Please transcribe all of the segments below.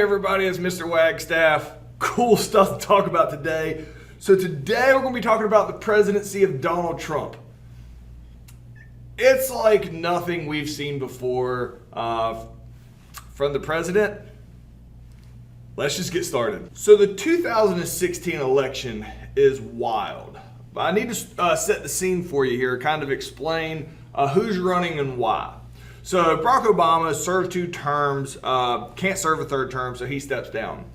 everybody, it's Mr. Wagstaff. Cool stuff to talk about today. So today we're going to be talking about the presidency of Donald Trump. It's like nothing we've seen before from the president. Let's just get started. So the 2016 election is wild. But I need to set the scene for you here, kind of explain who's running and why. So Barack Obama served 2 terms, can't serve a 3rd term, so he steps down.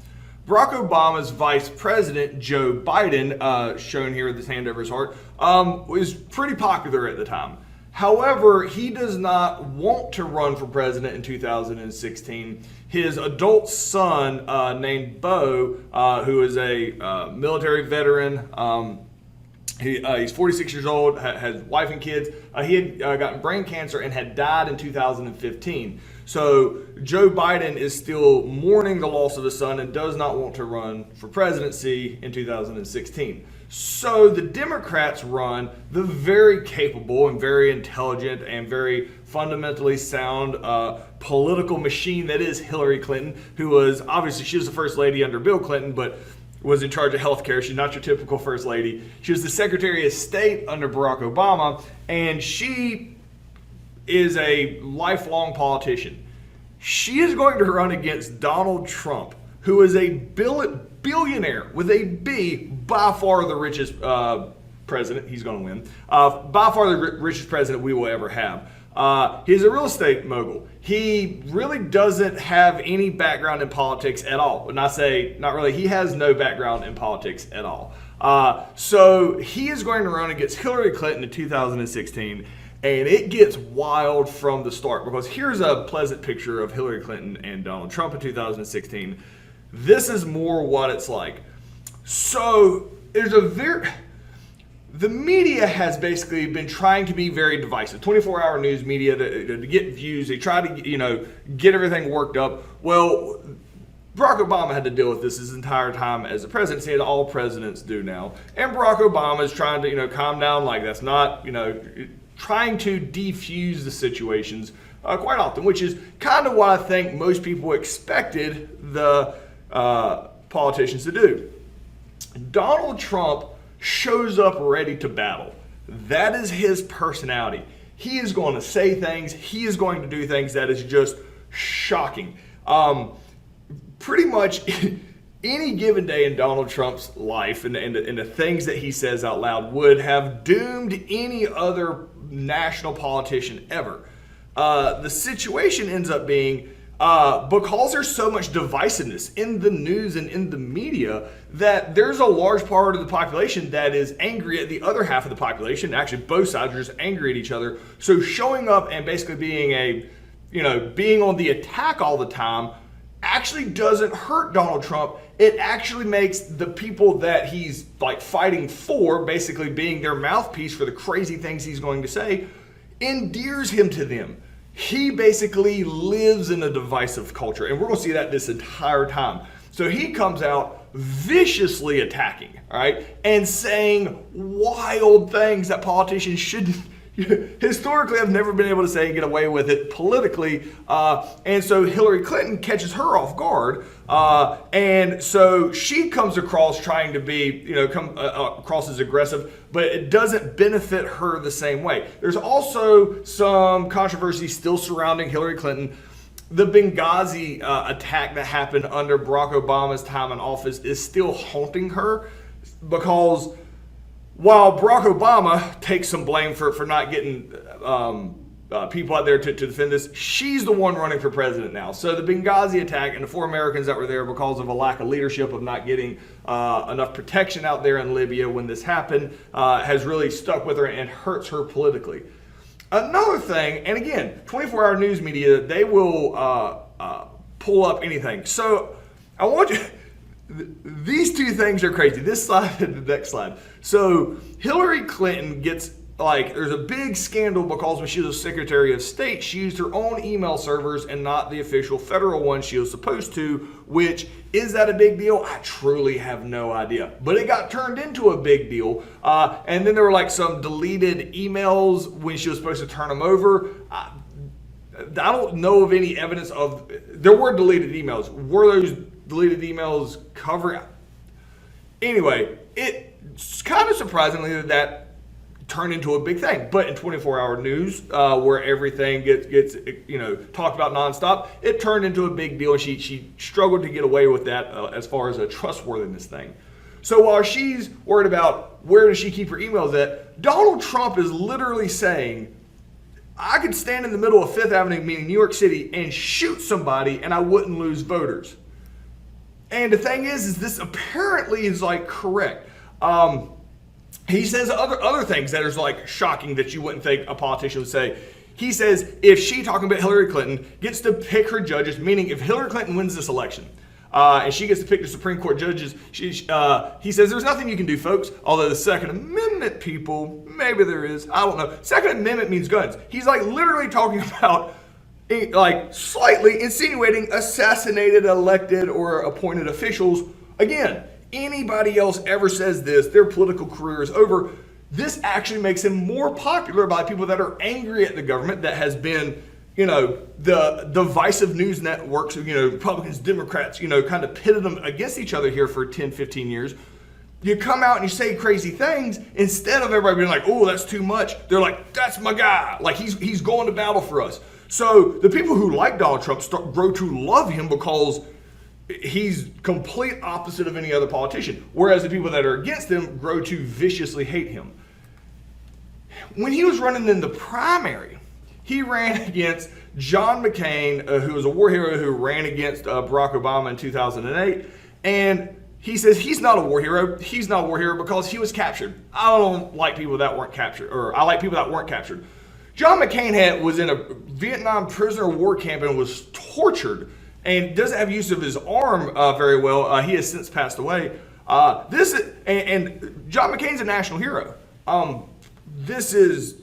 Barack Obama's vice president, Joe Biden, shown here with his hand over his heart, was pretty popular at the time. However, he does not want to run for president in 2016. His adult son, named Beau, who is a military veteran, he's 46 years old, has wife and kids. He had gotten brain cancer and had died in 2015. So Joe Biden is still mourning the loss of his son and does not want to run for presidency in 2016. So the Democrats run the very capable and very intelligent and very fundamentally sound political machine that is Hilary Clinton, who was obviously, she was the first lady under Bill Clinton, but was in charge of healthcare. She's not your typical first lady. She was the Secretary of State under Barack Obama, and she is a lifelong politician. She is going to run against Donald Trump, who is a billionaire with a B, by far the richest president. He's going to win. By far the richest president we will ever have. He's a real estate mogul. He really doesn't have any background in politics at all. When I say not really, he has no background in politics at all. So he is going to run against Hilary Clinton in 2016, and it gets wild from the start, because here's a pleasant picture of Hilary Clinton and Donald Trump in 2016. This is more what it's like. So there's the media has basically been trying to be very divisive. 24-hour news media to get views. They try to, get everything worked up. Well, Barack Obama had to deal with this his entire time as the president, saying all presidents do now. And Barack Obama is trying to, calm down, like that's not, trying to defuse the situations quite often, which is kind of what I think most people expected the politicians to do. Donald Trump shows up ready to battle. That is his personality. He is going to say things. He is going to do things that is just shocking. Pretty much any given day in Donald Trump's life and the things that he says out loud would have doomed any other national politician ever. The situation ends up being because there's so much divisiveness in the news and in the media, that there's a large part of the population that is angry at the other half of the population. Actually, both sides are just angry at each other. So showing up and basically being being on the attack all the time actually doesn't hurt Donald Trump. It actually makes the people that he's fighting for, basically being their mouthpiece for the crazy things he's going to say, endears him to them. He basically lives in a divisive culture, and we're going to see that this entire time. So he comes out viciously attacking, all right, and saying wild things that politicians shouldn't, historically have never been able to say and get away with it politically. And so Hillary Clinton catches her off guard. And so she comes across trying to be, come across as aggressive, but it doesn't benefit her the same way. There's also some controversy still surrounding Hillary Clinton. The Benghazi attack that happened under Barack Obama's time in office is still haunting her, because while Barack Obama takes some blame for not getting people out there to defend this, she's the one running for president now. So the Benghazi attack and the 4 Americans that were there because of a lack of leadership, of not getting enough protection out there in Libya when this happened, has really stuck with her and hurts her politically. Another thing, and again, 24-hour news media, they will pull up anything. So I want you... These 2 things are crazy. This slide and the next slide. So Hillary Clinton gets, there's a big scandal because when she was Secretary of State, she used her own email servers and not the official federal one she was supposed to, which, is that a big deal? I truly have no idea. But it got turned into a big deal. And then there were some deleted emails when she was supposed to turn them over. I don't know of any evidence of, there were deleted emails. Were those deleted emails covering? Anyway, it's kind of surprisingly that turned into a big thing. But in 24-hour news, where everything gets talked about nonstop, it turned into a big deal. She struggled to get away with that as far as a trustworthiness thing. So while she's worried about where does she keep her emails at, Donald Trump is literally saying, I could stand in the middle of Fifth Avenue, meaning New York City, and shoot somebody and I wouldn't lose voters. And the thing is this apparently is like correct. He says other things that is like shocking that you wouldn't think a politician would say. He says if she, talking about Hilary Clinton, gets to pick her judges, meaning if Hilary Clinton wins this election, and she gets to pick the Supreme Court judges, he says there's nothing you can do, folks. Although the Second Amendment people, maybe there is, I don't know. Second Amendment means guns. He's like literally talking about, like slightly insinuating assassinated, elected, or appointed officials. Again, anybody else ever says this, their political career is over. This actually makes him more popular by people that are angry at the government that has been, the divisive news networks, Republicans, Democrats, kind of pitted them against each other here for 10, 15 years. You come out and you say crazy things, instead of everybody being like, oh, that's too much, they're like, that's my guy. Like he's going to battle for us. So the people who like Donald Trump grow to love him because he's complete opposite of any other politician. Whereas the people that are against him grow to viciously hate him. When he was running in the primary, he ran against John McCain, who was a war hero who ran against Barack Obama in 2008. And he says he's not a war hero. He's not a war hero because he was captured. I don't like people that weren't captured, or I like people that weren't captured. John McCain was in a Vietnam prisoner of war camp and was tortured and doesn't have use of his arm very well. He has since passed away. This John McCain's a national hero. This is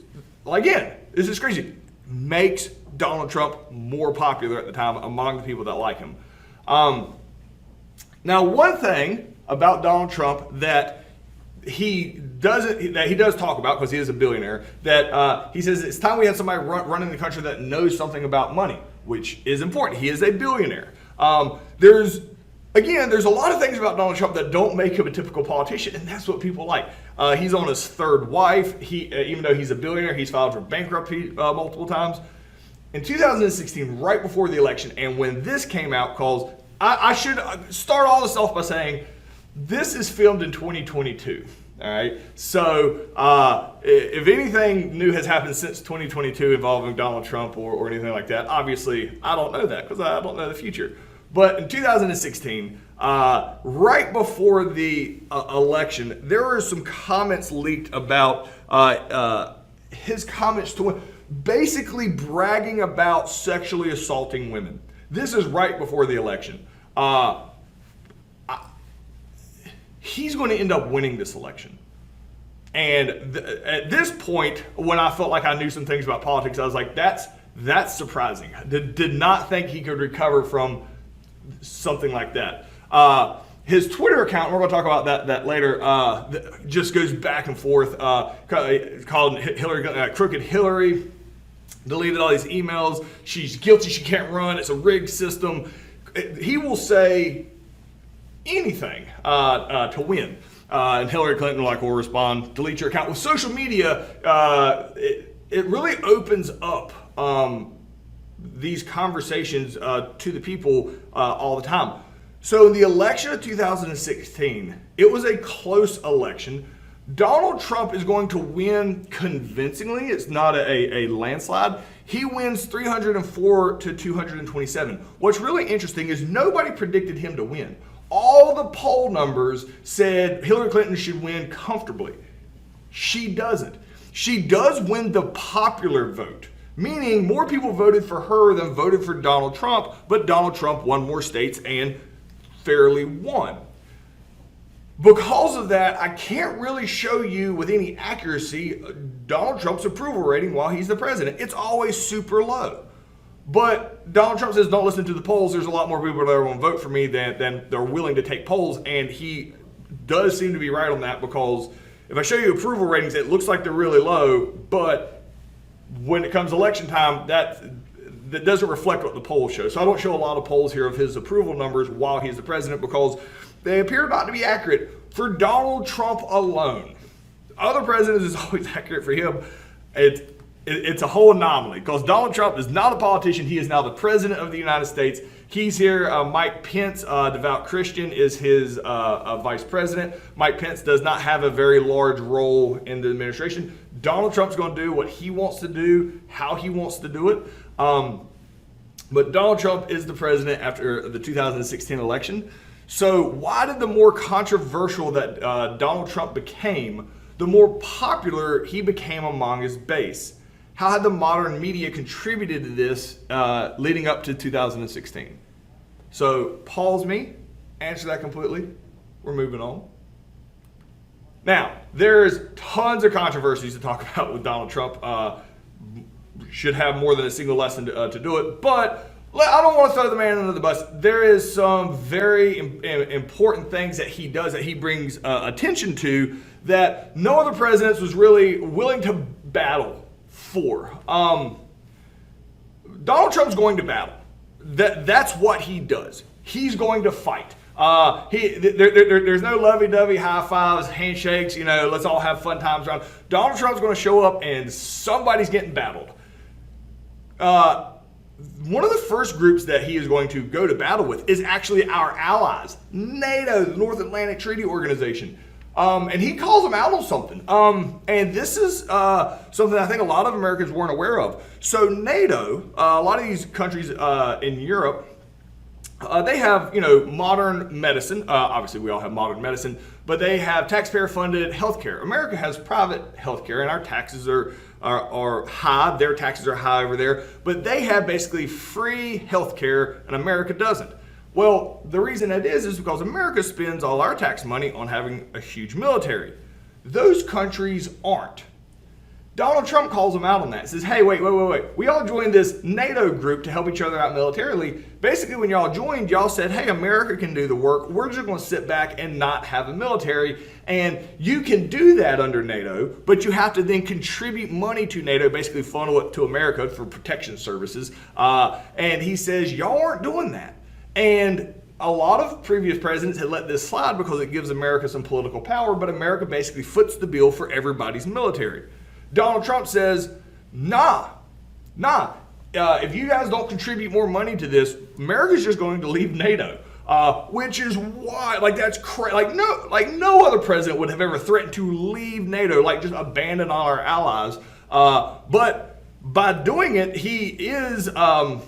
crazy. Makes Donald Trump more popular at the time among the people that like him. Now, one thing about Donald Trump that he does talk about, because he is a billionaire, that he says it's time we had somebody running the country that knows something about money, which is important. He is a billionaire. There's a lot of things about Donald Trump that don't make him a typical politician, and that's what people like. He's on his third wife. Even though he's a billionaire, he's filed for bankruptcy multiple times. In 2016, right before the election, and when this came out, because I should start all this off by saying this is filmed in 2022. All right. So if anything new has happened since 2022 involving Donald Trump or anything like that, obviously I don't know that because I don't know the future. But in 2016, right before the election, there were some comments leaked about his comments to basically bragging about sexually assaulting women. This is right before the election. He's going to end up winning this election. And at this point, when I felt like I knew some things about politics, I was like, that's surprising. Did not think he could recover from something like that. His Twitter account, we're going to talk about that later, just goes back and forth, called Hillary, Crooked Hillary, deleted all these emails. She's guilty, she can't run, it's a rigged system. He will say anything to win. And Hilary Clinton will respond, delete your account. With social media, it really opens up these conversations to the people all the time. So in the election of 2016, it was a close election. Donald Trump is going to win convincingly. It's not a landslide. He wins 304 to 227. What's really interesting is nobody predicted him to win. All the poll numbers said Hillary Clinton should win comfortably. She doesn't. She does win the popular vote, meaning more people voted for her than voted for Donald Trump, but Donald Trump won more states and fairly won. Because of that, I can't really show you with any accuracy Donald Trump's approval rating while he's the president. It's always super low. But Donald Trump says, don't listen to the polls. There's a lot more people that are going to vote for me than they're willing to take polls. And he does seem to be right on that, because if I show you approval ratings, it looks like they're really low. But when it comes election time, that doesn't reflect what the polls show. So I don't show a lot of polls here of his approval numbers while he's the president because they appear not to be accurate for Donald Trump alone. Other presidents is always accurate for him. It's a whole anomaly because Donald Trump is not a politician. He is now the president of the United States. He's here. Mike Pence, devout Christian, is his vice president. Mike Pence does not have a very large role in the administration. Donald Trump's going to do what he wants to do, how he wants to do it. But Donald Trump is the president after the 2016 election. So why did the more controversial that Donald Trump became, the more popular he became among his base? How had the modern media contributed to this leading up to 2016? So pause me, answer that completely. We're moving on. Now, there's tons of controversies to talk about with Donald Trump. Should have more than a single lesson to do it, but I don't want to throw the man under the bus. There is some very important things that he does, that he brings attention to, that no other president was really willing to battle for. Donald Trump's going to battle. That's what he does. He's going to fight. There's no lovey-dovey high fives, handshakes, let's all have fun times around. Donald Trump's going to show up and somebody's getting battled. One of the first groups that he is going to go to battle with is actually our allies, NATO, the North Atlantic Treaty Organization. And he calls them out on something. And this is something I think a lot of Americans weren't aware of. So NATO, a lot of these countries in Europe, they have, modern medicine. Obviously, we all have modern medicine, but they have taxpayer-funded healthcare. America has private healthcare, and our taxes are high. Their taxes are high over there, but they have basically free healthcare, and America doesn't. Well, the reason that is because America spends all our tax money on having a huge military. Those countries aren't. Donald Trump calls them out on that. Says, hey, wait. We all joined this NATO group to help each other out militarily. Basically, when y'all joined, y'all said, hey, America can do the work. We're just going to sit back and not have a military. And you can do that under NATO, but you have to then contribute money to NATO, basically funnel it to America for protection services. And he says, y'all aren't doing that. And a lot of previous presidents had let this slide because it gives America some political power, but America basically foots the bill for everybody's military. Donald Trump says, nah. If you guys don't contribute more money to this, America's just going to leave NATO. Which is why, that's crazy. No other president would have ever threatened to leave NATO, just abandon all our allies. But by doing it, he is able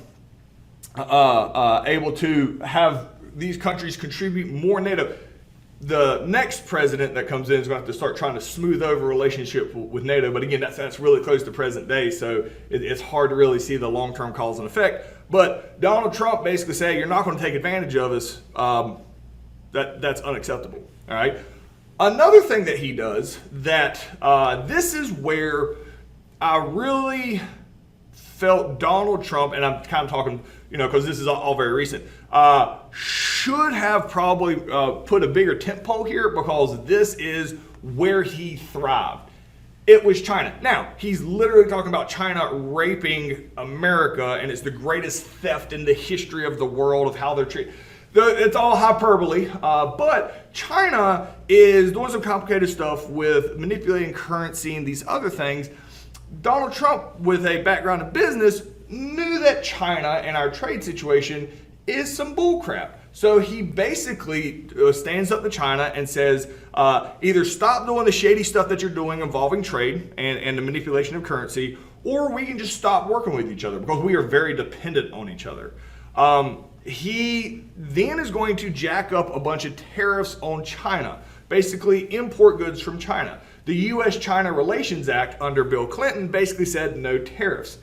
to have these countries contribute more NATO. The next president that comes in is going to have to start trying to smooth over a relationship with NATO. But again, that's really close to present day, so it's hard to really see the long-term cause and effect. But Donald Trump basically saying, you're not going to take advantage of us, that's unacceptable. All right. Another thing that he does that this is where I really felt Donald Trump, and I'm kind of talking, because this is all very recent, should have probably put a bigger tent pole here, because this is where he thrived. It was China. Now, he's literally talking about China raping America, and it's the greatest theft in the history of the world of how they're treated. It's all hyperbole, but China is doing some complicated stuff with manipulating currency and these other things. Donald Trump, with a background in business, knew that China and our trade situation is some bullcrap. So he basically stands up to China and says, either stop doing the shady stuff that you're doing involving trade and the manipulation of currency, or we can just stop working with each other because we are very dependent on each other. He then is going to jack up a bunch of tariffs on China, basically import goods from China. The U.S.-China Relations Act under Bill Clinton basically said no tariffs.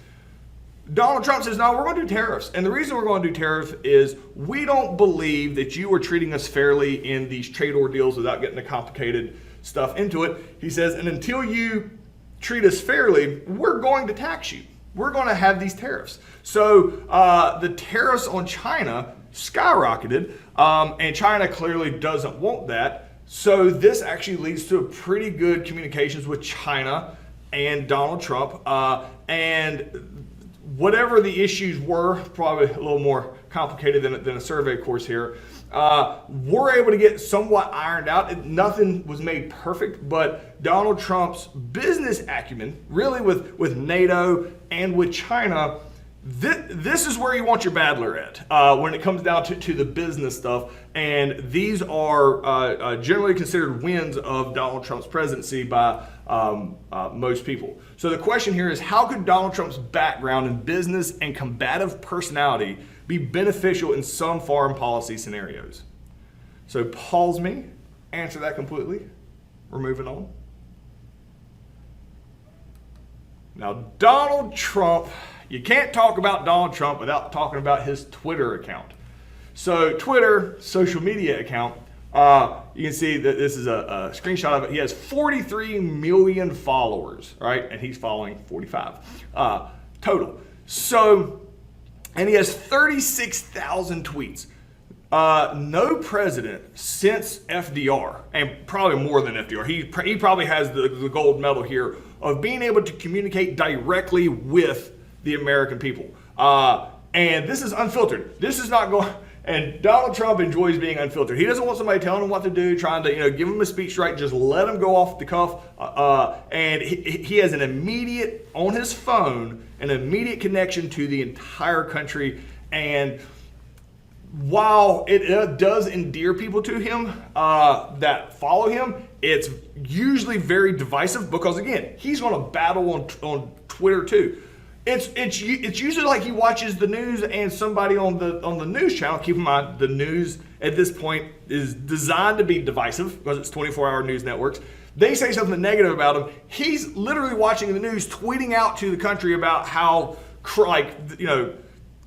Donald Trump says, no, we're going to do tariffs. And the reason we're going to do tariffs is we don't believe that you are treating us fairly in these trade ordeals without getting the complicated stuff into it. He says, and until you treat us fairly, we're going to tax you. We're going to have these tariffs. So the tariffs on China skyrocketed, and China clearly doesn't want that. So this actually leads to a pretty good communications with China and Donald Trump. And whatever the issues were, probably a little more complicated than a survey course here, we're able to get somewhat ironed out. Nothing was made perfect, but Donald Trump's business acumen, really with NATO and with China, this is where you want your battler at when it comes down to the business stuff. And these are generally considered wins of Donald Trump's presidency by most people. So the question here is, how could Donald Trump's background in business and combative personality be beneficial in some foreign policy scenarios? So pause me, answer that completely. We're moving on. Now, Donald Trump, you can't talk about Donald Trump without talking about his Twitter account. So Twitter, social media account, you can see that this is a screenshot of it. He has 43 million followers, right? And he's following 45 total. So, and he has 36,000 tweets. No president since FDR, and probably more than FDR, he probably has the gold medal here of being able to communicate directly with the American people. And this is unfiltered. This is not going, and Donald Trump enjoys being unfiltered. He doesn't want somebody telling him what to do, trying to give him a speech right, just let him go off the cuff. And he has an immediate, on his phone, an immediate connection to the entire country. And while it does endear people to him that follow him, it's usually very divisive because, again, he's going to battle on Twitter too. It's usually like he watches the news and somebody on the news channel. Keep in mind, the news at this point is designed to be divisive because it's 24-hour news networks. They say something negative about him. He's literally watching the news, tweeting out to the country about how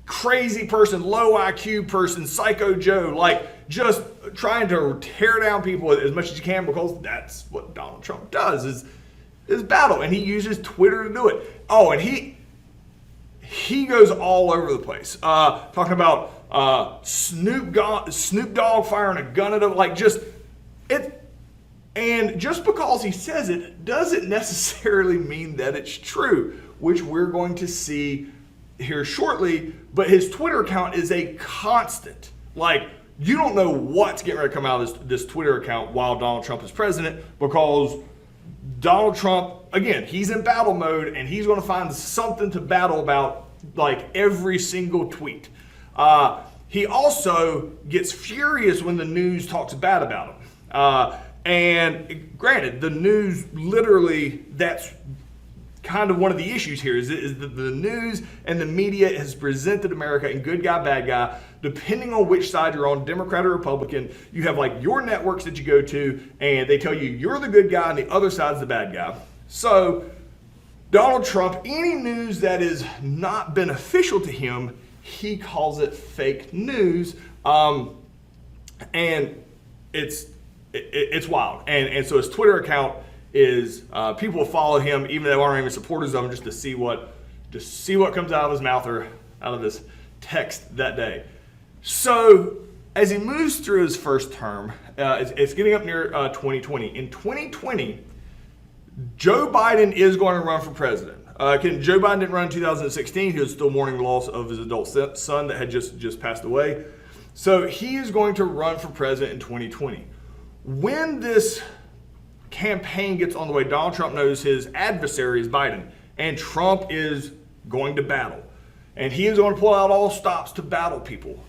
crazy person, low IQ person, psycho Joe, just trying to tear down people as much as you can because that's what Donald Trump does is battle, and he uses Twitter to do it. Oh, and he goes all over the place, talking about Snoop Dogg firing a gun at him, and just because he says it doesn't necessarily mean that it's true, which we're going to see here shortly. But his Twitter account is a constant. You don't know what's getting ready to come out of this Twitter account while Donald Trump is president, because Donald Trump, again, he's in battle mode and he's going to find something to battle about every single tweet. He also gets furious when the news talks bad about him. And granted, the news literally, that's kind of one of the issues here is that the news and the media has presented America in good guy, bad guy, depending on which side you're on, Democrat or Republican. You have your networks that you go to and they tell you you're the good guy and the other side's the bad guy. So Donald Trump, any news that is not beneficial to him, he calls it fake news. And it's wild. And so his Twitter account is people follow him even though they aren't even supporters of him, just to see what comes out of his mouth or out of this text that day. So as he moves through his first term, it's getting up near 2020. In 2020, Joe Biden is going to run for president. Joe Biden didn't run in 2016. He was still mourning the loss of his adult son that had just passed away. So he is going to run for president in 2020. When this campaign gets on the way, Donald Trump knows his adversary is Biden, and Trump is going to battle. And he is going to pull out all stops to battle people.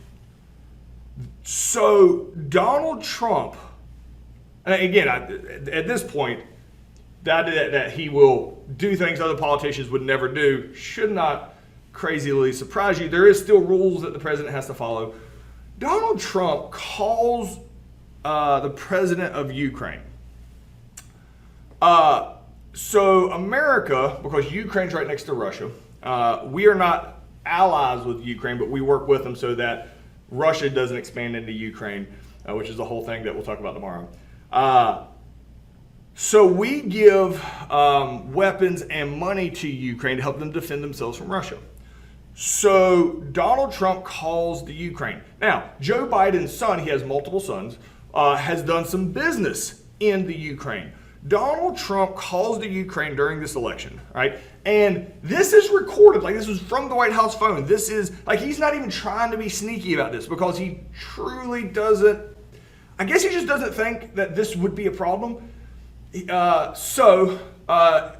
So Donald Trump, and again, at this point, that he will do things other politicians would never do should not crazily surprise you. There is still rules that the president has to follow. Donald Trump calls the president of Ukraine. So America, because Ukraine's right next to Russia, we are not allies with Ukraine, but we work with them so that Russia doesn't expand into Ukraine, which is the whole thing that we'll talk about tomorrow. So we give weapons and money to Ukraine to help them defend themselves from Russia. So Donald Trump calls the Ukraine. Now, Joe Biden's son, he has multiple sons, has done some business in the Ukraine. Donald Trump calls the Ukraine during this election, right? And this is recorded, like this was from the White House phone. This is, like, he's not even trying to be sneaky about this because he truly doesn't, I guess he just doesn't think that this would be a problem.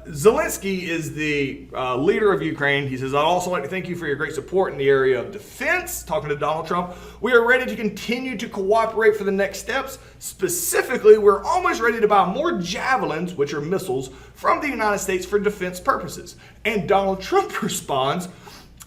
Zelensky is the leader of Ukraine. He says, I'd also like to thank you for your great support in the area of defense. Talking to Donald Trump, we are ready to continue to cooperate for the next steps. Specifically, we're almost ready to buy more javelins, which are missiles, from the United States for defense purposes. And Donald Trump responds,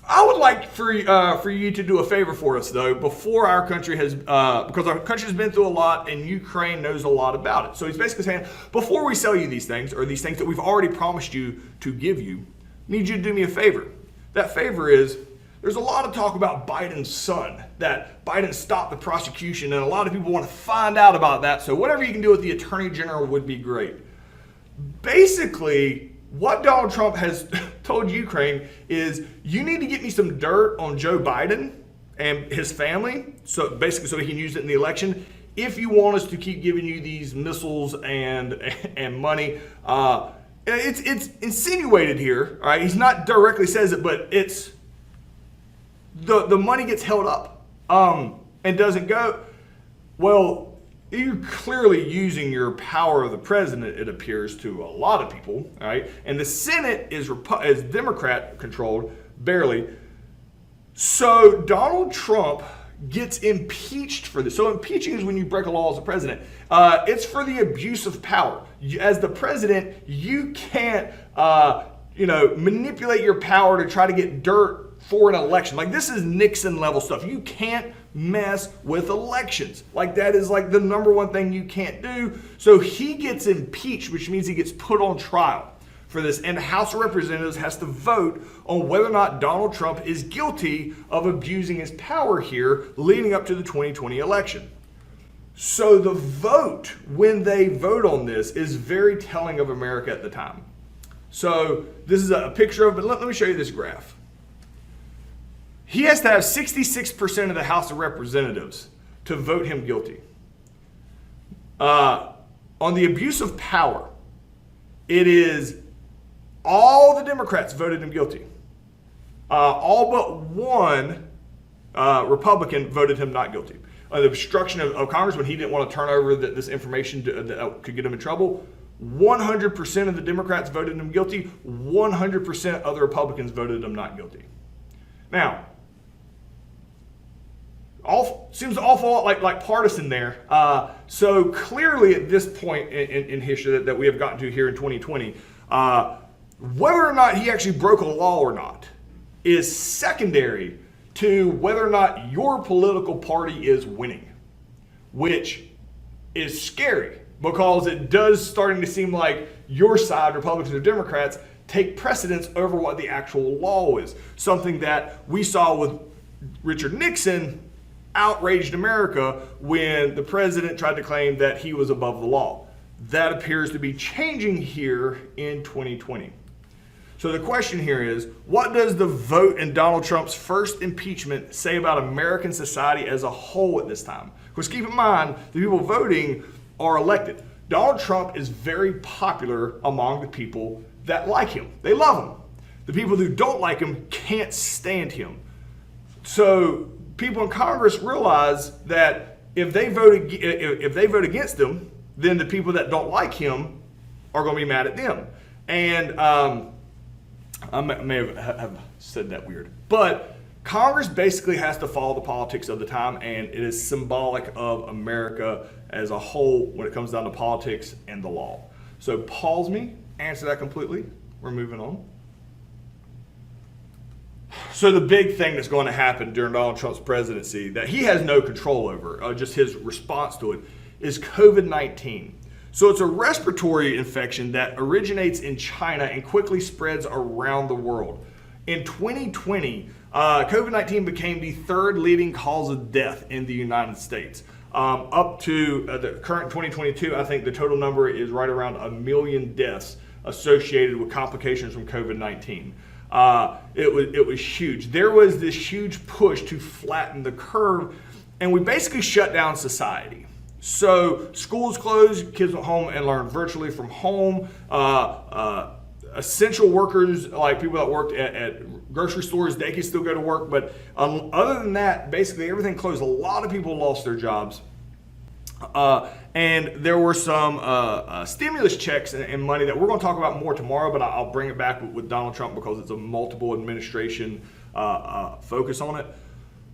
I would like for you to do a favor for us, though, before our country has, because our country has been through a lot and Ukraine knows a lot about it. So he's basically saying, before we sell you these things, or these things that we've already promised you to give you, I need you to do me a favor. That favor is, there's a lot of talk about Biden's son, that Biden stopped the prosecution, and a lot of people want to find out about that. So whatever you can do with the attorney general would be great. Basically, what Donald Trump has told Ukraine is, you need to get me some dirt on Joe Biden and his family, so basically so he can use it in the election, if you want us to keep giving you these missiles and money. It's insinuated here, all right? He's not directly says it, but it's the money gets held up and doesn't go. Well, you're clearly using your power of the president, it appears, to a lot of people, all right? And the Senate is Democrat controlled, barely. So Donald Trump gets impeached for this. So impeaching is when you break a law as a president. It's for the abuse of power. As the president, you can't, manipulate your power to try to get dirt for an election. Like, this is Nixon level stuff. You can't mess with elections. Like, that is like the number one thing you can't do. So he gets impeached, which means he gets put on trial for this. And the House of Representatives has to vote on whether or not Donald Trump is guilty of abusing his power here leading up to the 2020 election. So the vote, when they vote on this, is very telling of America at the time. So this is a picture of it. Let me show you this graph. He has to have 66% of the House of Representatives to vote him guilty. On the abuse of power, it is all the Democrats voted him guilty. All but one Republican voted him not guilty. The obstruction of Congress, when he didn't want to turn over this information that could get him in trouble, 100% of the Democrats voted him guilty. 100% of the Republicans voted him not guilty. Now, seems an awful lot like partisan there. So clearly at this point in history that we have gotten to here in 2020, whether or not he actually broke a law or not is secondary to whether or not your political party is winning, which is scary because it does starting to seem like your side, Republicans or Democrats, take precedence over what the actual law is. Something that we saw with Richard Nixon outraged America when the president tried to claim that he was above the law. That appears to be changing here in 2020. So the question here is, what does the vote in Donald Trump's first impeachment say about American society as a whole at this time? Because keep in mind, the people voting are elected. Donald Trump is very popular among the people that like him. They love him. The people who don't like him can't stand him. So people in Congress realize that if they vote against him, then the people that don't like him are going to be mad at them. And I may have said that weird, but Congress basically has to follow the politics of the time, and it is symbolic of America as a whole when it comes down to politics and the law. So pause me, answer that completely. We're moving on. So the big thing that's going to happen during Donald Trump's presidency that he has no control over, just his response to it, is COVID-19. So it's a respiratory infection that originates in China and quickly spreads around the world. In 2020, COVID-19 became the third leading cause of death in the United States. Up to the current 2022, I think the total number is right around 1 million deaths associated with complications from COVID-19. It was huge. There was this huge push to flatten the curve, and we basically shut down society. So schools closed, kids went home and learned virtually from home. Essential workers, like people that worked at grocery stores, they could still go to work. But other than that, basically everything closed. A lot of people lost their jobs. And there were some stimulus checks and money that we're going to talk about more tomorrow, but I'll bring it back with Donald Trump because it's a multiple administration focus on it.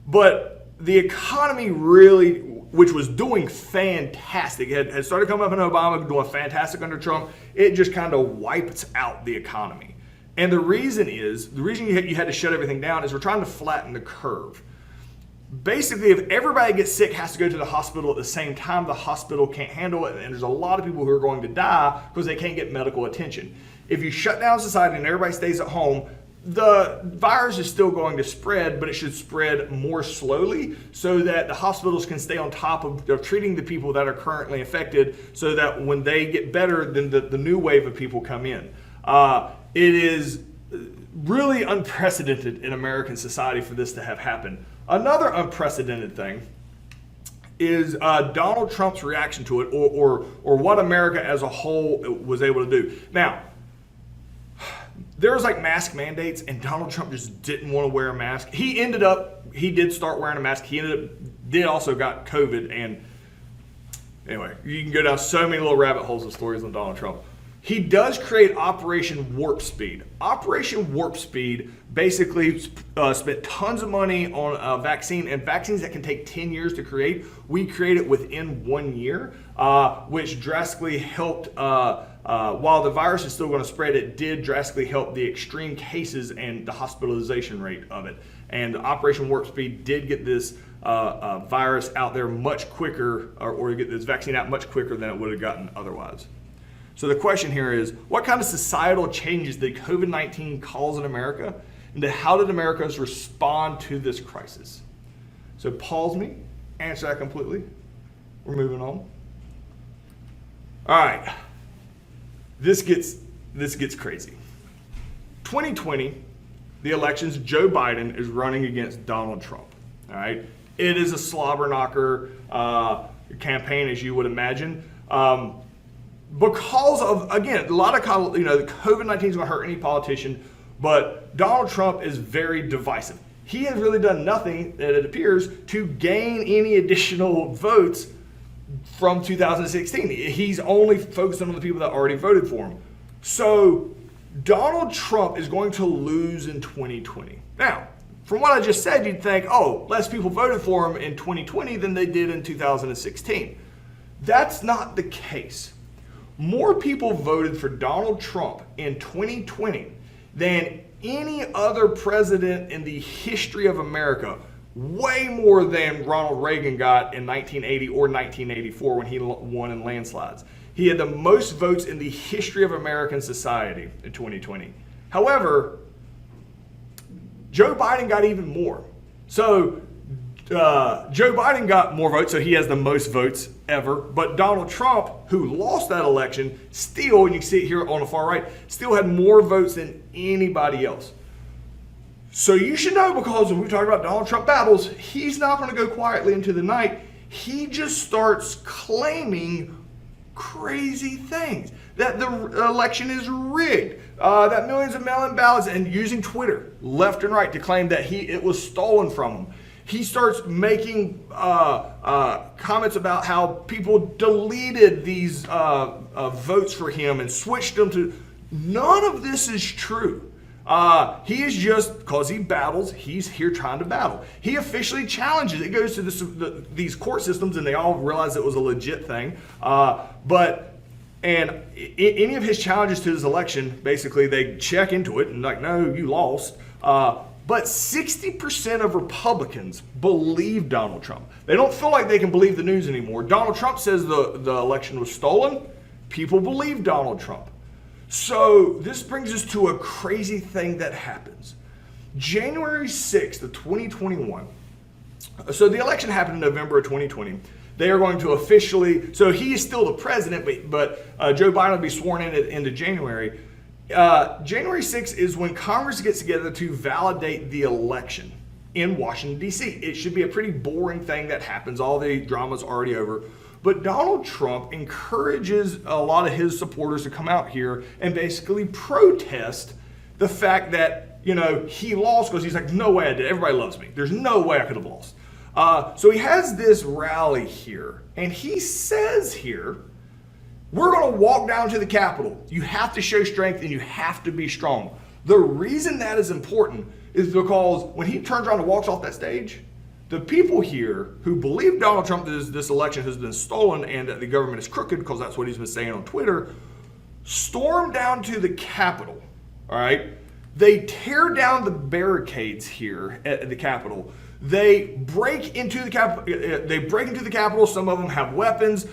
But the economy really, which was doing fantastic, had started coming up in Obama, doing fantastic under Trump. It just kind of wiped out the economy. And the reason you had to shut everything down is we're trying to flatten the curve. Basically, if everybody gets sick, has to go to the hospital at the same time, the hospital can't handle it, and there's a lot of people who are going to die because they can't get medical attention. If you shut down society and everybody stays at home, the virus is still going to spread, but it should spread more slowly so that the hospitals can stay on top of treating the people that are currently infected so that when they get better, then the new wave of people come in. It is really unprecedented in American society for this to have happened. Another unprecedented thing is Donald Trump's reaction to it, or what America as a whole was able to do. Now, there was like mask mandates, and Donald Trump just didn't want to wear a mask. He did start wearing a mask. He did also got COVID, and anyway, you can go down so many little rabbit holes of stories on Donald Trump. He does create Operation Warp Speed. Operation Warp Speed basically spent tons of money on a vaccine, and vaccines that can take 10 years to create. We created within 1 year, which drastically helped. While the virus is still going to spread, it did drastically help the extreme cases and the hospitalization rate of it. And Operation Warp Speed did get this virus out there much quicker, or get this vaccine out much quicker than it would have gotten otherwise. So the question here is, what kind of societal changes did COVID-19 cause in America? And how did Americans respond to this crisis? So pause me, answer that completely. We're moving on. All right. This gets crazy. 2020, the elections, Joe Biden is running against Donald Trump. All right. It is a slobber knocker campaign, as you would imagine. Because of, again, a lot of, COVID-19 is going to hurt any politician, but Donald Trump is very divisive. He has really done nothing, that it appears, to gain any additional votes from 2016. He's only focused on the people that already voted for him. So Donald Trump is going to lose in 2020. Now, from what I just said, you'd think, oh, less people voted for him in 2020 than they did in 2016. That's not the case. More people voted for Donald Trump in 2020 than any other president in the history of America. Way more than Ronald Reagan got in 1980 or 1984 when he won in landslides. He had the most votes in the history of American society in 2020. However, Joe Biden got even more. So Joe Biden got more votes, so he has the most votes ever. But Donald Trump, who lost that election, still, and you can see it here on the far right, still had more votes than anybody else. So you should know, because when we talk about Donald Trump battles, he's not going to go quietly into the night. He just starts claiming crazy things. That the election is rigged, that millions of mail-in ballots, and using Twitter left and right to claim that it was stolen from him. He starts making comments about how people deleted these votes for him and switched them to. None of this is true. He is just, because he battles, he's here trying to battle. He officially challenges. It goes to these court systems, and they all realize it was a legit thing. And any of his challenges to this election, basically, they check into it and like, no, you lost. But 60% of Republicans believe Donald Trump. They don't feel like they can believe the news anymore. Donald Trump says the election was stolen. People believe Donald Trump. So this brings us to a crazy thing that happens. January 6th of 2021. So the election happened in November of 2020. They are going to officially, so he is still the president, but Joe Biden will be sworn in at the end of January. January 6th is when Congress gets together to validate the election in Washington, D.C. It should be a pretty boring thing that happens. All the drama's already over. But Donald Trump encourages a lot of his supporters to come out here and basically protest the fact that, he lost, because he's like, no way I did. Everybody loves me. There's no way I could have lost. So he has this rally here, and he says here, we're going to walk down to the Capitol. You have to show strength and you have to be strong. The reason that is important is because when he turns around and walks off that stage, the people here who believe Donald Trump this election has been stolen and that the government is crooked, because that's what he's been saying on Twitter, storm down to the Capitol, all right? They tear down the barricades here at the Capitol. They break into the Capitol. Some of them have weapons.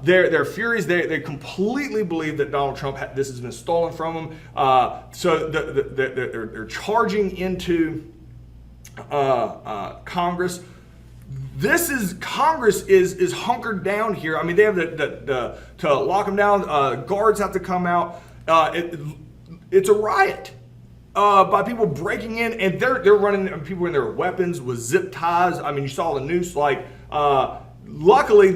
They're furious. They completely believe that Donald Trump this has been stolen from them. So they're charging into Congress. Congress is hunkered down here. I mean, they have to lock them down. Guards have to come out. It's a riot. By people breaking in, and they're running people in their weapons with zip ties. I mean, you saw the news. Luckily,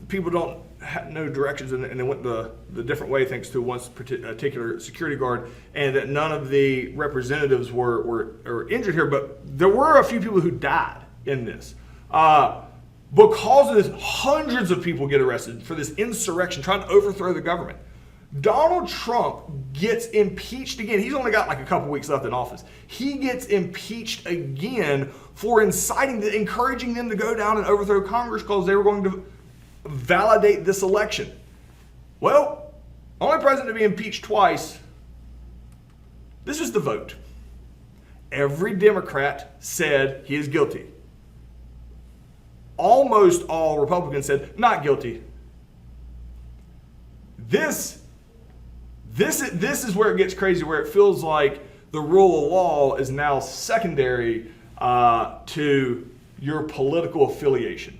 people don't have no directions, and they went the different way thanks to one particular security guard, and that none of the representatives were injured here. But there were a few people who died in this. Because of this, hundreds of people get arrested for this insurrection, trying to overthrow the government. Donald Trump gets impeached again. He's only got like a couple weeks left in office. He gets impeached again for encouraging them to go down and overthrow Congress because they were going to validate this election. Well, only president to be impeached twice. This is the vote. Every Democrat said he is guilty. Almost all Republicans said not guilty. This is where it gets crazy, where it feels like the rule of law is now secondary to your political affiliation.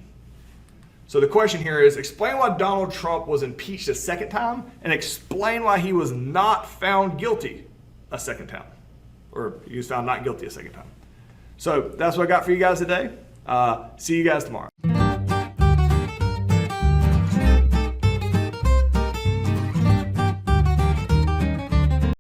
So the question here is, explain why Donald Trump was impeached a second time, and explain why he was not found guilty a second time. Or he was found not guilty a second time. So that's what I got for you guys today. See you guys tomorrow.